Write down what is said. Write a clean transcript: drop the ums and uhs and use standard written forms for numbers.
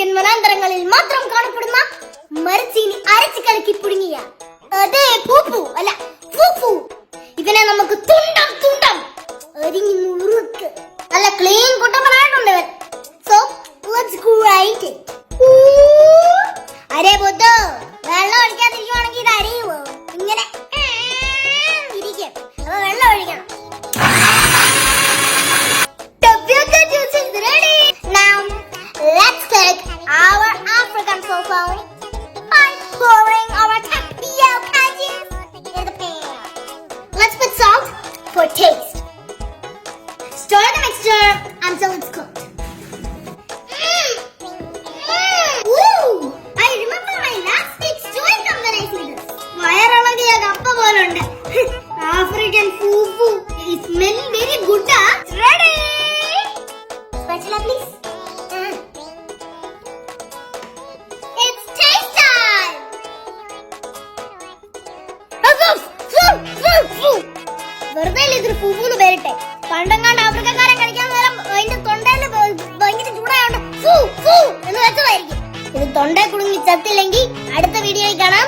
African വനാന്തരങ്ങളിൽ മാത്രം കാണപ്പെടുന്ന മരച്ചീനി അരച്ച് കലക്കി പുഴുങ്ങിയ അതേ പൂപ്പു അല്ല ഫൂഫു. ഇവനെ നമുക്ക് തുണ്ടം തുണ്ടം അരിഞ്ഞു മുറുക്ക് നല്ല ക്ലീൻ കുട്ടപ്പനായിട്ടുണ്ട് ഇവൻ. So let's grind it. അരേ ബുദ്ധു, വെള്ളം ഒഴിക്കാതിരിക്കുവാണെങ്കിൽ ഇത് അരിയുമോ? ഇങ്ങനെ ഇരിക്കും. അപ്പൊ വെള്ളം ഒഴിക്കണം. Tapioca juice is ready. Now let's cook our African fufu by pouring our tapioca juice in the pan. Let's put salt for taste. Stir the mixture until it's cooked. Ooh! I remember my last week's joint combination this. വയറിളകിയ കപ്പ പോലുണ്ട്. African fufu. It smells very good. It's ready. Spatula please. It's taste time. വെറുതെ ഇതൊരു ഫൂഫൂന്ന് പേരിട്ടെ. പണ്ടങ്ങാണ്ട് ആഫ്രിക്കക്കാരൻ കഴിക്കാൻ നേരം അതിന്റെ തൊണ്ടയിൽ ഭയങ്കര ചൂടായോണ്ട് ഫൂ ഫൂ എന്ന് വെച്ചതായിരിക്കും. ഇത് തൊണ്ടയിൽ കുടുങ്ങി ചത്തില്ലെങ്കിൽ അടുത്ത വീഡിയോയിൽ കാണാം.